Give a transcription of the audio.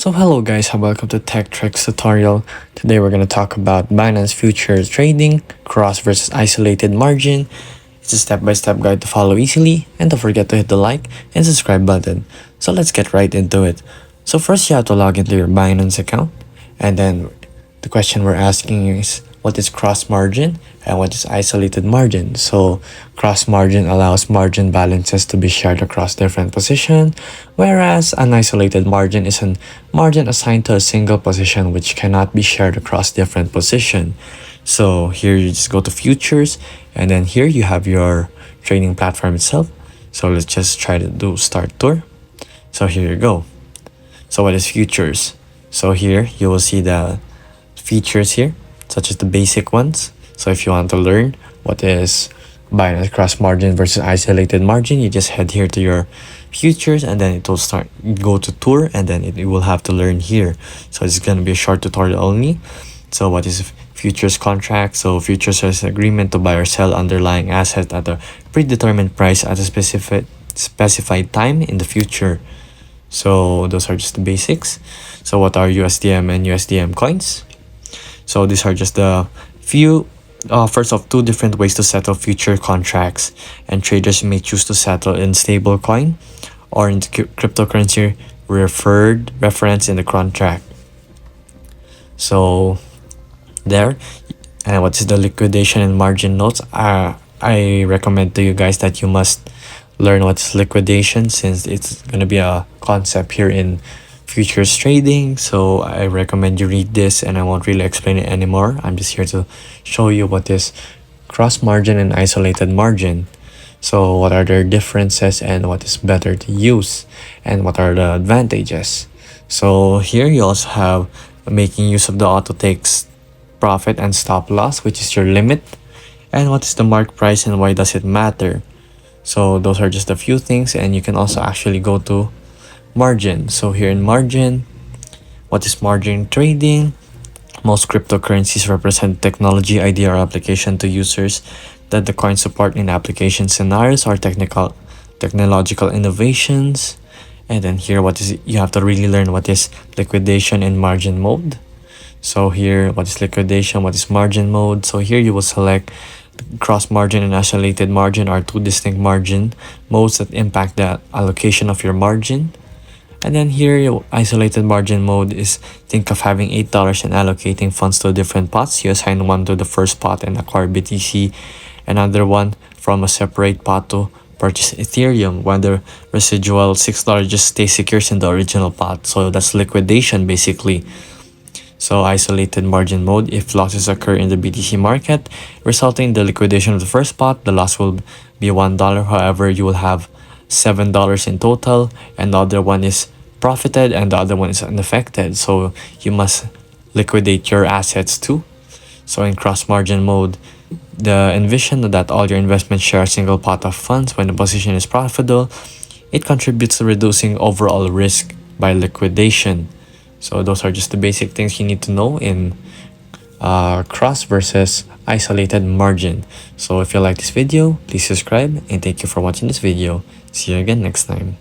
So hello guys and welcome to Tech Tricks tutorial. Today we're going to talk about Binance futures trading, cross versus isolated margin. It's a step-by-step guide to follow easily, and don't forget to hit the like and subscribe button. So let's get right into it. So first you have to log into your Binance account, and then the question we're asking is what is cross margin and what is isolated margin. So cross margin allows margin balances to be shared across different positions, whereas an isolated margin is a margin assigned to a single position which cannot be shared across different positions. So here you just go to futures, and then here you have your trading platform itself. So let's just try to do start tour. So here you go. So what is futures? So here you will see the features here, such as the basic ones. So if you want to learn what is Binance cross margin versus isolated margin, you just head here to your futures, and then it will go to tour, and then it will have to learn here. So it's going to be a short tutorial only. So what is futures contract? So futures is an agreement to buy or sell underlying asset at a predetermined price at a specified time in the future. So those are just the basics. So what are USDM and USDM coins? So these are just the few first of two different ways to settle future contracts, and traders may choose to settle in stablecoin or in cryptocurrency reference in the contract. So there, and what is the liquidation and margin notes? I recommend to you guys that you must learn what's liquidation, since it's going to be a concept here in futures trading. So I recommend you read this, and I won't really explain it anymore. I'm just here to show you what is cross margin and isolated margin. So what are their differences and what is better to use, and what are the advantages. So here you also have making use of the auto takes profit and stop loss, which is your limit, and what is the mark price and why does it matter. So those are just a few things, and you can also actually go to margin. So here in margin, what is margin trading? Most cryptocurrencies represent technology, idea, or application to users that the coins support in application scenarios or technological innovations. And then here, you have to really learn what is liquidation and margin mode. So here, what is liquidation, what is margin mode? So here you will select cross margin and isolated margin are two distinct margin modes that impact the allocation of your margin. And then here, your isolated margin mode is, think of having $8 and allocating funds to different pots. You assign one to the first pot and acquire BTC, another one from a separate pot to purchase Ethereum, while the residual $6 just stays secure in the original pot. So that's liquidation basically. So isolated margin mode, if losses occur in the BTC market, resulting in the liquidation of the first pot, the loss will be $1. However, you will have $7 in total, and the other one is profited and the other one is unaffected. So you must liquidate your assets too. So in cross margin mode, envision that all your investments share a single pot of funds. When the position is profitable, it contributes to reducing overall risk by liquidation. So those are just the basic things you need to know in cross versus isolated margin. So if you like this video, please subscribe, and thank you for watching this video. See you again next time.